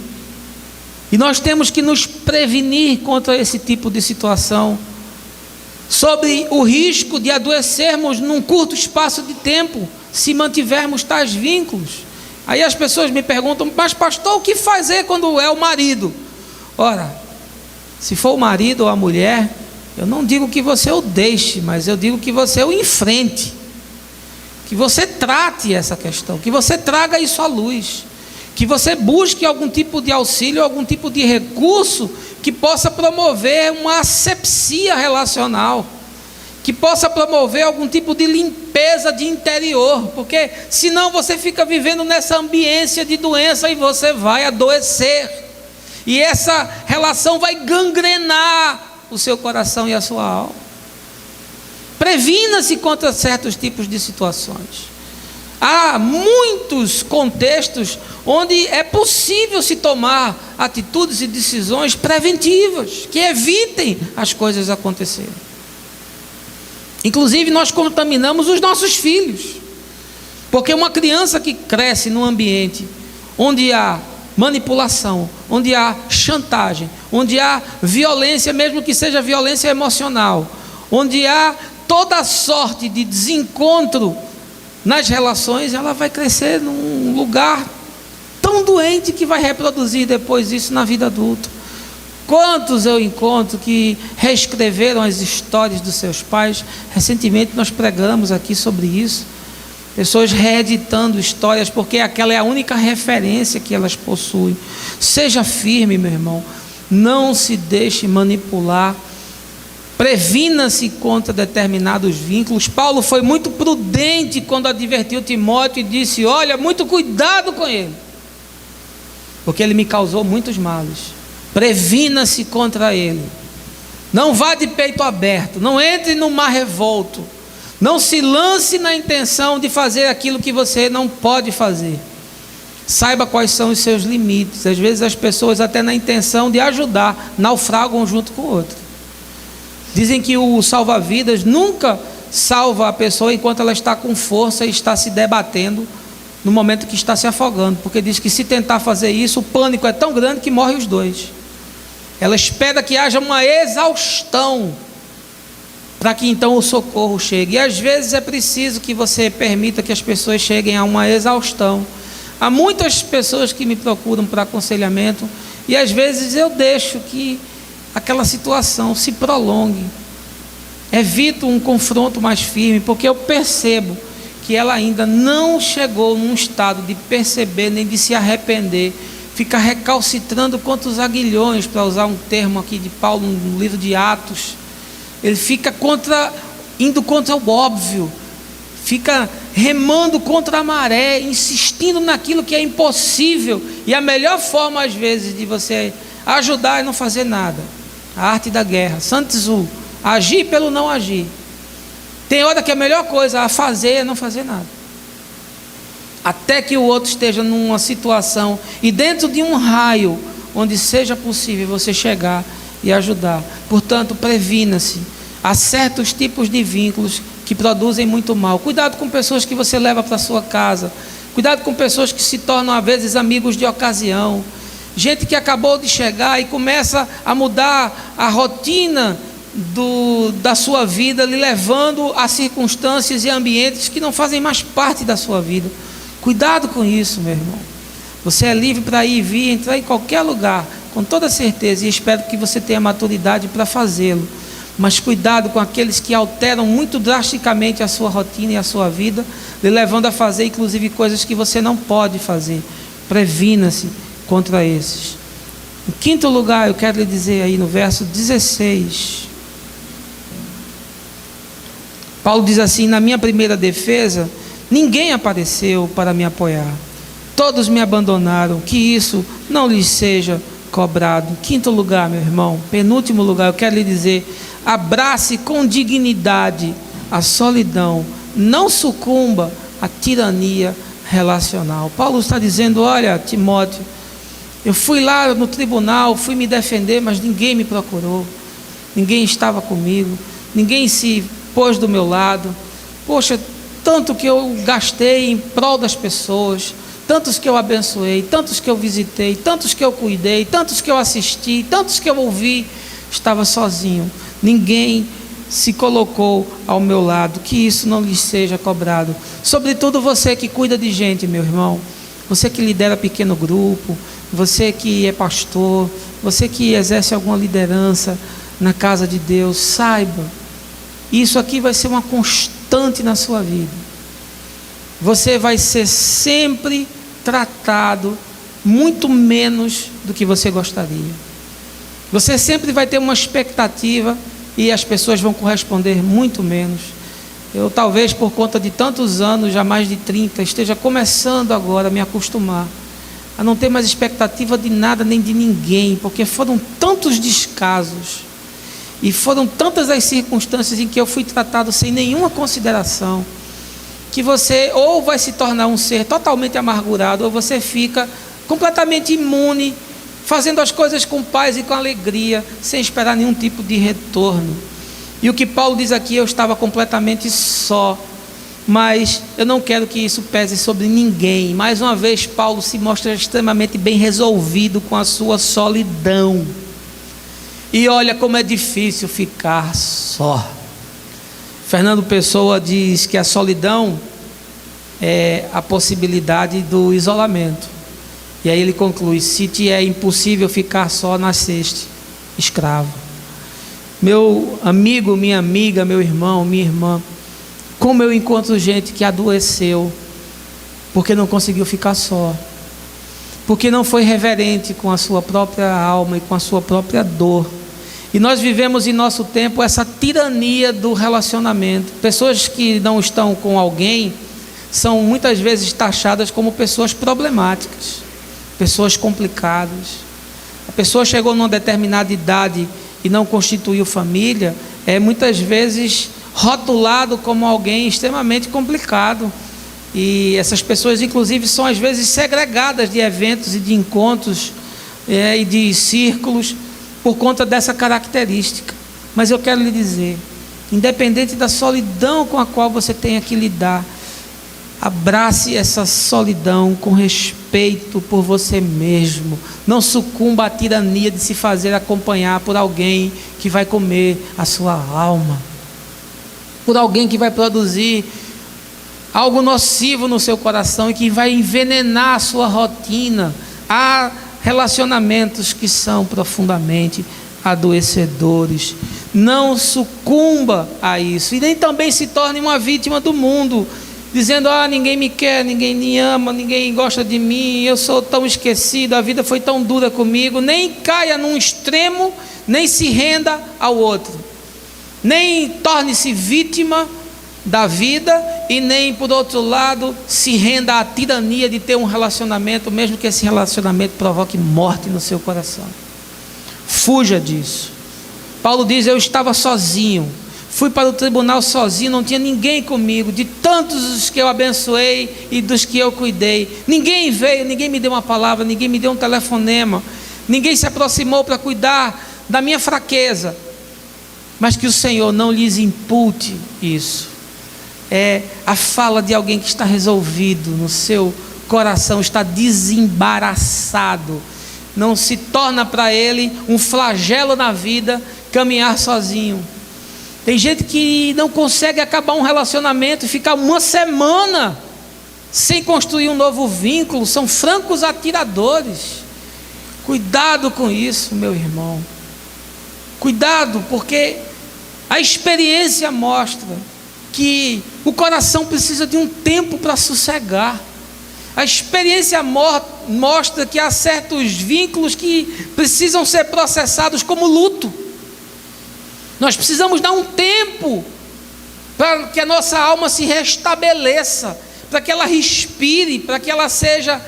E nós temos que nos prevenir contra esse tipo de situação, sobre o risco de adoecermos num curto espaço de tempo, se mantivermos tais vínculos. Aí as pessoas me perguntam: mas pastor, o que fazer quando é o marido? Ora, se for o marido ou a mulher, eu não digo que você o deixe, mas eu digo que você o enfrente, que você trate essa questão, que você traga isso à luz, que você busque algum tipo de auxílio, algum tipo de recurso que possa promover uma asepsia relacional, que possa promover algum tipo de limpeza de interior, porque senão você fica vivendo nessa ambiência de doença e você vai adoecer, e essa relação vai gangrenar o seu coração e a sua alma. Previna-se contra certos tipos de situações. Há muitos contextos onde é possível se tomar atitudes e decisões preventivas que evitem as coisas acontecerem. Inclusive, nós contaminamos os nossos filhos, porque uma criança que cresce num ambiente onde há manipulação, onde há chantagem, onde há violência, mesmo que seja violência emocional, onde há toda sorte de desencontro nas relações, ela vai crescer num lugar tão doente que vai reproduzir depois isso na vida adulta. Quantos eu encontro que reescreveram as histórias dos seus pais? Recentemente nós pregamos aqui sobre isso. Pessoas reeditando histórias, porque aquela é a única referência que elas possuem. Seja firme, meu irmão. Não se deixe manipular. Previna-se contra determinados vínculos. Paulo foi muito prudente quando advertiu Timóteo e disse: olha, muito cuidado com ele, porque ele me causou muitos males. Previna-se contra ele. Não vá de peito aberto. Não entre no mar revolto. Não se lance na intenção de fazer aquilo que você não pode fazer. Saiba quais são os seus limites. Às vezes as pessoas, até na intenção de ajudar, naufragam junto com o outro. Dizem que o salva-vidas nunca salva a pessoa enquanto ela está com força e está se debatendo no momento que está se afogando, porque diz que se tentar fazer isso, o pânico é tão grande que morre os dois. Ela espera que haja uma exaustão para que então o socorro chegue. E às vezes é preciso que você permita que as pessoas cheguem a uma exaustão. Há muitas pessoas que me procuram para aconselhamento e às vezes eu deixo que aquela situação se prolongue. Evito um confronto mais firme, porque eu percebo que ela ainda não chegou num estado de perceber nem de se arrepender. Fica recalcitrando contra os aguilhões, para usar um termo aqui de Paulo no livro de Atos. Ele fica indo contra o óbvio, fica remando contra a maré, insistindo naquilo que é impossível. E a melhor forma, às vezes, de você ajudar é não fazer nada. A arte da guerra, Sun Tzu, agir pelo não agir. Tem hora que a melhor coisa a fazer é não fazer nada, até que o outro esteja numa situação e dentro de um raio onde seja possível você chegar e ajudar. Portanto, previna-se. Há certos tipos de vínculos que produzem muito mal. Cuidado com pessoas que você leva para a sua casa. Cuidado com pessoas que se tornam às vezes amigos de ocasião. Gente que acabou de chegar e começa a mudar a rotina da sua vida, lhe levando a circunstâncias e ambientes que não fazem mais parte da sua vida. Cuidado com isso, meu irmão. Você é livre para ir e vir, entrar em qualquer lugar, com toda certeza, e espero que você tenha maturidade para fazê-lo. Mas cuidado com aqueles que alteram muito drasticamente a sua rotina e a sua vida, lhe levando a fazer inclusive coisas que você não pode fazer. Previna-se contra esses. Em quinto lugar, eu quero lhe dizer aí no verso 16, Paulo diz assim: na minha primeira defesa, ninguém apareceu para me apoiar, todos me abandonaram, que isso não lhes seja cobrado. Quinto lugar, meu irmão, penúltimo lugar, eu quero lhe dizer: abrace com dignidade a solidão, não sucumba à tirania relacional. Paulo está dizendo: olha, Timóteo, eu fui lá no tribunal, fui me defender, mas ninguém me procurou, ninguém estava comigo, ninguém se pôs do meu lado. Poxa, tanto que eu gastei em prol das pessoas, tantos que eu abençoei, tantos que eu visitei, tantos que eu cuidei, tantos que eu assisti, tantos que eu ouvi, estava sozinho, ninguém se colocou ao meu lado. Que isso não lhe seja cobrado. Sobretudo você que cuida de gente, meu irmão, você que lidera pequeno grupo, você que é pastor, você que exerce alguma liderança na casa de Deus, saiba, isso aqui vai ser uma constante na sua vida. Você vai ser sempre tratado muito menos do que você gostaria. Você sempre vai ter uma expectativa e as pessoas vão corresponder muito menos. Eu talvez por conta de tantos anos, já mais de 30, esteja começando agora a me acostumar a não ter mais expectativa de nada nem de ninguém, porque foram tantos descasos e foram tantas as circunstâncias em que eu fui tratado sem nenhuma consideração, que você ou vai se tornar um ser totalmente amargurado, ou você fica completamente imune, fazendo as coisas com paz e com alegria, sem esperar nenhum tipo de retorno. E o que Paulo diz aqui: eu estava completamente só, mas eu não quero que isso pese sobre ninguém. Mais uma vez, Paulo se mostra extremamente bem resolvido com a sua solidão. E olha como é difícil ficar só. Fernando Pessoa diz que a solidão é a possibilidade do isolamento. E aí ele conclui: se te é impossível ficar só, nasceste escravo. Meu amigo, minha amiga, meu irmão, minha irmã, como eu encontro gente que adoeceu porque não conseguiu ficar só, porque não foi reverente com a sua própria alma e com a sua própria dor. E nós vivemos em nosso tempo essa tirania do relacionamento. Pessoas que não estão com alguém são muitas vezes taxadas como pessoas problemáticas, pessoas complicadas. A pessoa chegou numa determinada idade e não constituiu família, é muitas vezes rotulado como alguém extremamente complicado. E essas pessoas inclusive são às vezes segregadas de eventos e de encontros e de círculos por conta dessa característica. Mas eu quero lhe dizer, independente da solidão com a qual você tenha que lidar, abrace essa solidão com respeito por você mesmo. Não sucumba à tirania de se fazer acompanhar por alguém que vai comer a sua alma, por alguém que vai produzir algo nocivo no seu coração e que vai envenenar a sua rotina. Há relacionamentos que são profundamente adoecedores. Não sucumba a isso, e nem também se torne uma vítima do mundo, dizendo: ninguém me quer, ninguém me ama, ninguém gosta de mim, eu sou tão esquecido, a vida foi tão dura comigo. Nem caia num extremo, nem se renda ao outro, nem torne-se vítima da vida, e nem, por outro lado, se renda à tirania de ter um relacionamento, mesmo que esse relacionamento provoque morte no seu coração. Fuja disso. Paulo diz: eu estava sozinho, fui para o tribunal sozinho, não tinha ninguém comigo. De tantos os que eu abençoei e dos que eu cuidei, ninguém veio, ninguém me deu uma palavra, ninguém me deu um telefonema, ninguém se aproximou para cuidar da minha fraqueza. Mas que o Senhor não lhes impute isso. É a fala de alguém que está resolvido no seu coração, está desembaraçado. Não se torna para ele um flagelo na vida caminhar sozinho. Tem gente que não consegue acabar um relacionamento e ficar uma semana sem construir um novo vínculo. São francos atiradores. Cuidado com isso, meu irmão. Cuidado, porque a experiência mostra que o coração precisa de um tempo para sossegar. A experiência mostra que há certos vínculos que precisam ser processados como luto. Nós precisamos dar um tempo para que a nossa alma se restabeleça, para que ela respire, para que ela seja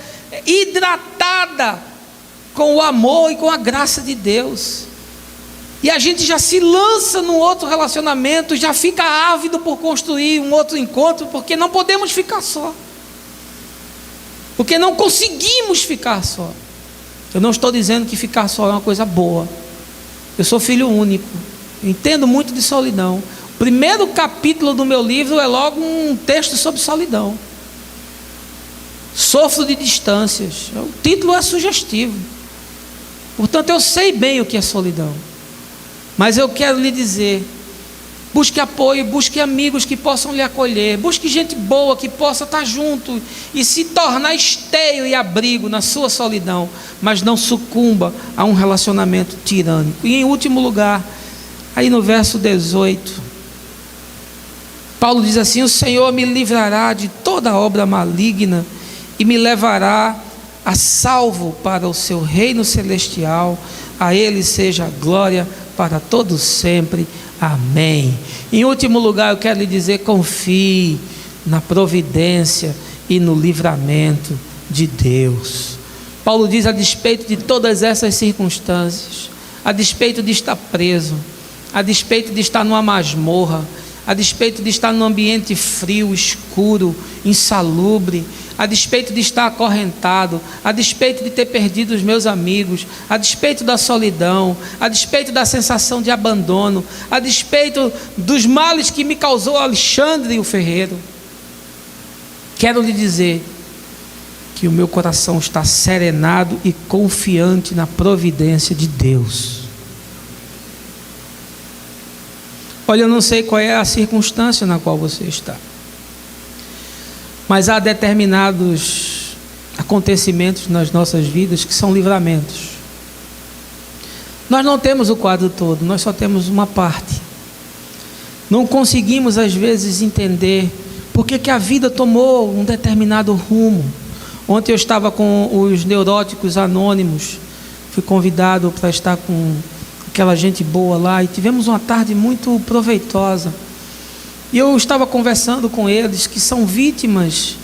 hidratada com o amor e com a graça de Deus. E a gente já se lança num outro relacionamento, já fica ávido por construir um outro encontro, porque não podemos ficar só, porque não conseguimos ficar só. Eu não estou dizendo que ficar só é uma coisa boa. Eu sou filho único, eu entendo muito de solidão. O primeiro capítulo do meu livro é logo um texto sobre solidão. Sofro de distâncias. O título é sugestivo. Portanto, eu sei bem o que é solidão. Mas eu quero lhe dizer: busque apoio, busque amigos que possam lhe acolher, busque gente boa que possa estar junto e se tornar esteio e abrigo na sua solidão, mas não sucumba a um relacionamento tirânico. E em último lugar, aí no verso 18, Paulo diz assim: o Senhor me livrará de toda obra maligna e me levará a salvo para o seu reino celestial. A Ele seja a glória para todos sempre. Amém. Em último lugar, eu quero lhe dizer: confie na providência e no livramento de Deus. Paulo diz: a despeito de todas essas circunstâncias, a despeito de estar preso, a despeito de estar numa masmorra, a despeito de estar num ambiente frio, escuro, insalubre, a despeito de estar acorrentado, a despeito de ter perdido os meus amigos, a despeito da solidão, a despeito da sensação de abandono, a despeito dos males que me causou Alexandre o ferreiro, quero lhe dizer que o meu coração está serenado e confiante na providência de Deus. Olha, eu não sei qual é a circunstância na qual você está, mas há determinados acontecimentos nas nossas vidas que são livramentos. Nós não temos o quadro todo, nós só temos uma parte. Não conseguimos às vezes entender por que a vida tomou um determinado rumo. Ontem eu estava com os neuróticos anônimos, fui convidado para estar com aquela gente boa lá, e tivemos uma tarde muito proveitosa. E eu estava conversando com eles, que são vítimas,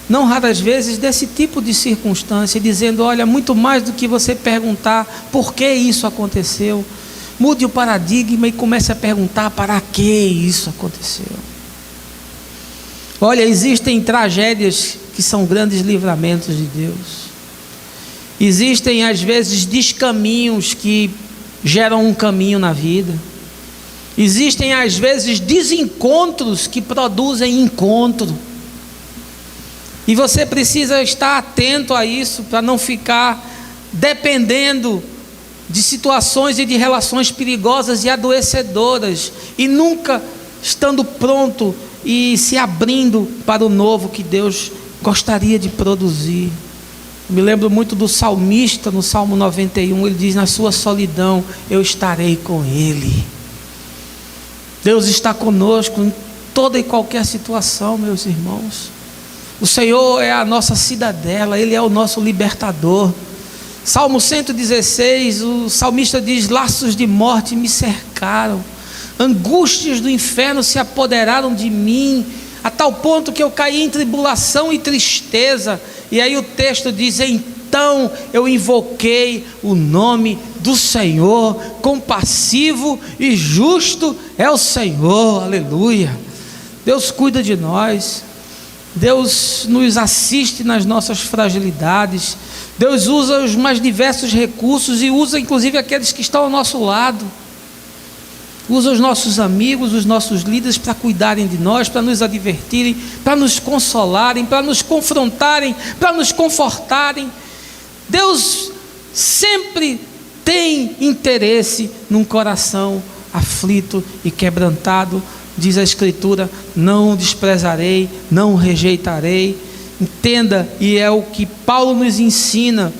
não raras vezes, desse tipo de circunstância, dizendo: olha, muito mais do que você perguntar por que isso aconteceu, mude o paradigma e comece a perguntar para que isso aconteceu. Olha, existem tragédias que são grandes livramentos de Deus. Existem às vezes descaminhos que geram um caminho na vida. Existem às vezes desencontros que produzem encontro. E você precisa estar atento a isso para não ficar dependendo de situações e de relações perigosas e adoecedoras, e nunca estando pronto e se abrindo para o novo que Deus gostaria de produzir. Me lembro muito do salmista no Salmo 91, ele diz: na sua solidão eu estarei com ele. Deus está conosco em toda e qualquer situação, meus irmãos. O Senhor é a nossa cidadela, Ele é o nosso libertador. Salmo 116, o salmista diz: laços de morte me cercaram, angústias do inferno se apoderaram de mim, a tal ponto que eu caí em tribulação e tristeza. E aí o texto diz: então eu invoquei o nome do Senhor, compassivo e justo é o Senhor. Aleluia. Deus cuida de nós, Deus nos assiste nas nossas fragilidades, Deus usa os mais diversos recursos e usa inclusive aqueles que estão ao nosso lado. Usa os nossos amigos, os nossos líderes para cuidarem de nós, para nos advertirem, para nos consolarem, para nos confrontarem, para nos confortarem. Deus sempre tem interesse num coração aflito e quebrantado. Diz a Escritura: não desprezarei, não rejeitarei. Entenda, e é o que Paulo nos ensina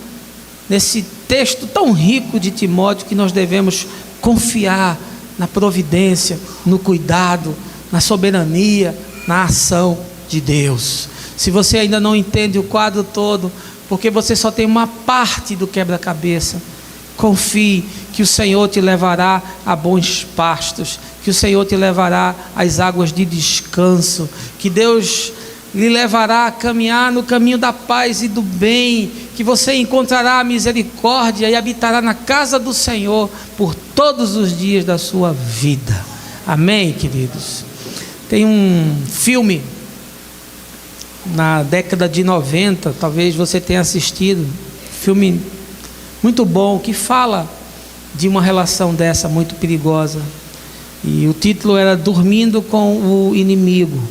nesse texto tão rico de Timóteo, que nós devemos confiar na providência, no cuidado, na soberania, na ação de Deus. Se você ainda não entende o quadro todo, porque você só tem uma parte do quebra-cabeça, confie que o Senhor te levará a bons pastos, que o Senhor te levará às águas de descanso, que Deus lhe levará a caminhar no caminho da paz e do bem, que você encontrará a misericórdia e habitará na casa do Senhor por todos os dias da sua vida. Amém, queridos? Tem um filme na década de 90, talvez você tenha assistido, filme muito bom, que fala de uma relação dessa muito perigosa, e o título era Dormindo com o Inimigo,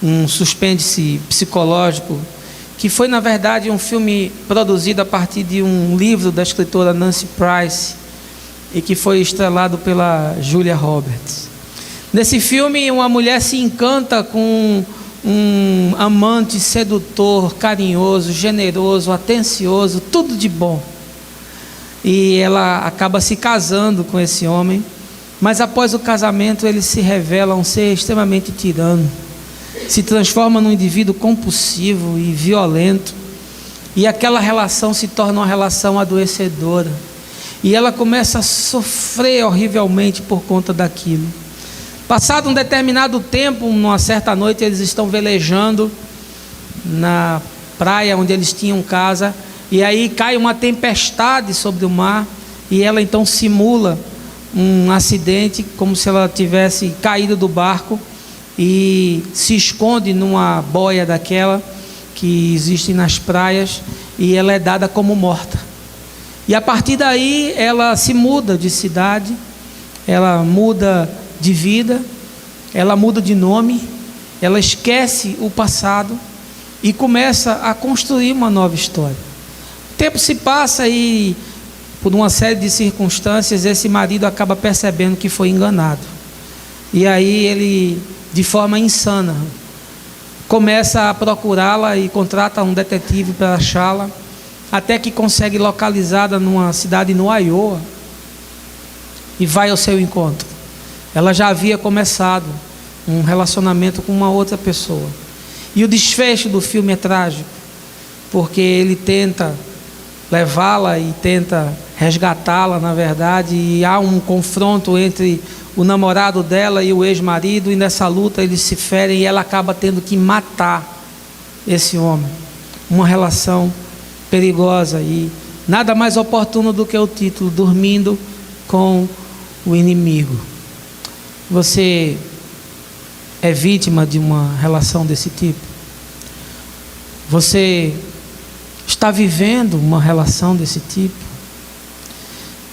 um suspense psicológico, que foi na verdade um filme produzido a partir de um livro da escritora Nancy Price, e que foi estrelado pela Julia Roberts. Nesse filme, uma mulher se encanta com um amante sedutor, carinhoso, generoso, atencioso, tudo de bom, e ela acaba se casando com esse homem, mas após o casamento ele se revela um ser extremamente tirano, se transforma num indivíduo compulsivo e violento, e aquela relação se torna uma relação adoecedora, e ela começa a sofrer horrivelmente por conta daquilo. Passado um determinado tempo, numa certa noite, eles estão velejando na praia onde eles tinham casa, e aí cai uma tempestade sobre o mar, e ela então simula um acidente, como se ela tivesse caído do barco e se esconde numa boia daquela que existe nas praias, e ela é dada como morta. E a partir daí ela se muda de cidade, ela muda de vida, ela muda de nome, ela esquece o passado e começa a construir uma nova história. O tempo se passa e, por uma série de circunstâncias, esse marido acaba percebendo que foi enganado. E aí ele, de forma insana, começa a procurá-la e contrata um detetive para achá-la, até que consegue localizada numa cidade no Iowa e vai ao seu encontro. Ela já havia começado um relacionamento com uma outra pessoa. E o desfecho do filme é trágico, porque ele tenta levá-la e tenta resgatá-la, na verdade, e há um confronto entre o namorado dela e o ex-marido, e nessa luta eles se ferem e ela acaba tendo que matar esse homem. Uma relação perigosa, e nada mais oportuno do que o título, Dormindo com o Inimigo. Você é vítima de uma relação desse tipo? Você está vivendo uma relação desse tipo?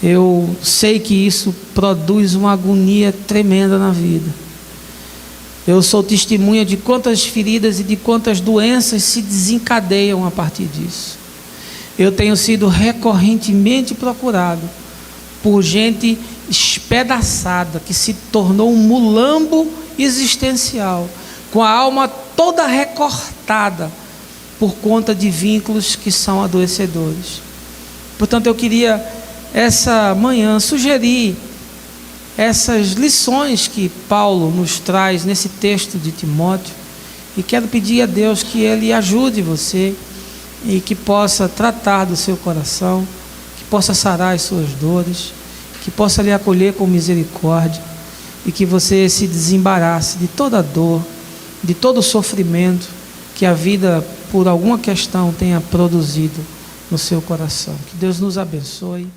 Eu sei que isso produz uma agonia tremenda na vida. Eu sou testemunha de quantas feridas e de quantas doenças se desencadeiam a partir disso. Eu tenho sido recorrentemente procurado por gente espedaçada, que se tornou um mulambo existencial, com a alma toda recortada por conta de vínculos que são adoecedores. Portanto, eu queria essa manhã sugerir essas lições que Paulo nos traz nesse texto de Timóteo, e quero pedir a Deus que Ele ajude você e que possa tratar do seu coração, que possa sarar as suas dores, que possa lhe acolher com misericórdia, e que você se desembarace de toda dor, de todo sofrimento que a vida, por alguma questão, tenha produzido no seu coração. Que Deus nos abençoe.